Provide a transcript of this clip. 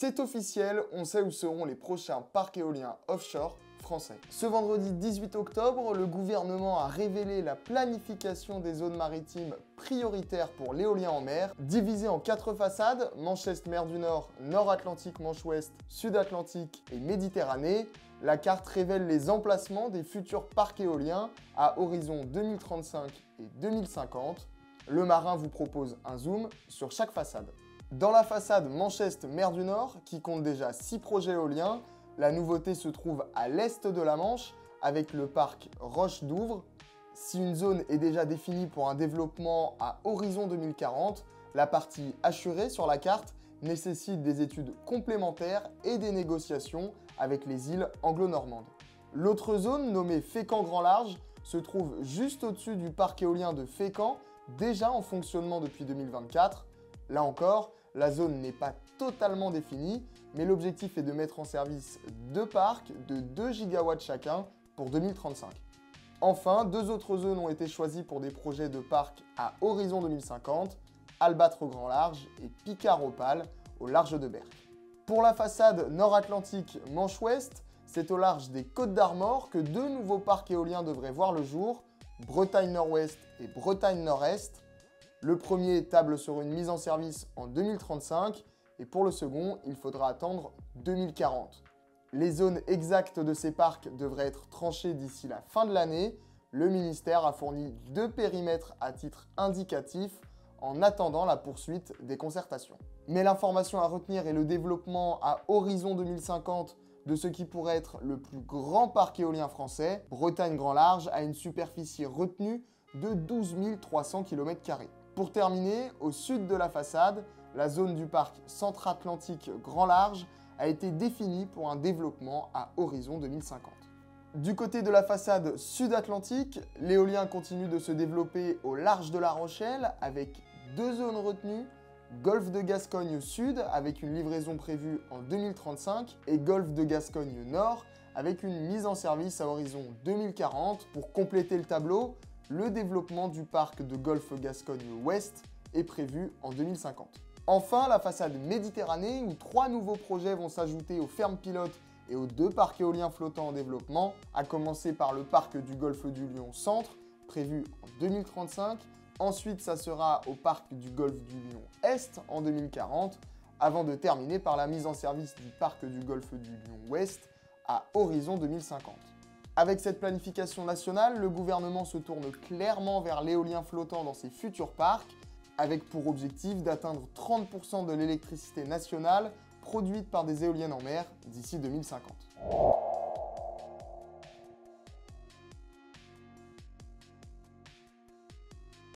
C'est officiel, on sait où seront les prochains parcs éoliens offshore français. Ce vendredi 18 octobre, le gouvernement a révélé la planification des zones maritimes prioritaires pour l'éolien en mer, divisées en 4 façades, Manche Est, Mer du Nord, Nord Atlantique, Manche Ouest, Sud Atlantique et Méditerranée. La carte révèle les emplacements des futurs parcs éoliens à horizon 2035 et 2050. Le marin vous propose un zoom sur chaque façade. Dans la façade Manche Est, Mer du Nord, qui compte déjà 6 projets éoliens, la nouveauté se trouve à l'est de la Manche, avec le parc Roche d'Ouvre. Si une zone est déjà définie pour un développement à horizon 2040, la partie assurée sur la carte nécessite des études complémentaires et des négociations avec les îles anglo-normandes. L'autre zone, nommée Fécamp Grand Large, se trouve juste au-dessus du parc éolien de Fécamp, déjà en fonctionnement depuis 2024. Là encore, la zone n'est pas totalement définie, mais l'objectif est de mettre en service 2 parcs de 2 gigawatts chacun pour 2035. Enfin, 2 autres zones ont été choisies pour des projets de parcs à horizon 2050, Albâtre au Grand Large et Picard Opale au large de Berck. Pour la façade Nord-Atlantique Manche Ouest, c'est au large des Côtes d'Armor que 2 nouveaux parcs éoliens devraient voir le jour, Bretagne Nord-Ouest et Bretagne Nord-Est. Le premier table sur une mise en service en 2035 et pour le second, il faudra attendre 2040. Les zones exactes de ces parcs devraient être tranchées d'ici la fin de l'année. Le ministère a fourni 2 périmètres à titre indicatif en attendant la poursuite des concertations. Mais l'information à retenir est le développement à horizon 2050 de ce qui pourrait être le plus grand parc éolien français. Bretagne Grand Large a une superficie retenue de 12 300 km². Pour terminer, au sud de la façade, la zone du parc Centre-Atlantique Grand Large a été définie pour un développement à horizon 2050. Du côté de la façade Sud-Atlantique, l'éolien continue de se développer au large de La Rochelle avec 2 zones retenues, Golfe de Gascogne Sud avec une livraison prévue en 2035 et Golfe de Gascogne Nord avec une mise en service à horizon 2040. Pour compléter le tableau, le développement du parc de Golfe Gascogne Ouest est prévu en 2050. Enfin, la façade Méditerranée où 3 nouveaux projets vont s'ajouter aux fermes pilotes et aux 2 parcs éoliens flottants en développement, à commencer par le parc du Golfe du Lion Centre, prévu en 2035. Ensuite, ça sera au parc du Golfe du Lion Est en 2040, avant de terminer par la mise en service du parc du Golfe du Lion Ouest à horizon 2050. Avec cette planification nationale, le gouvernement se tourne clairement vers l'éolien flottant dans ses futurs parcs, avec pour objectif d'atteindre 30% de l'électricité nationale produite par des éoliennes en mer d'ici 2050.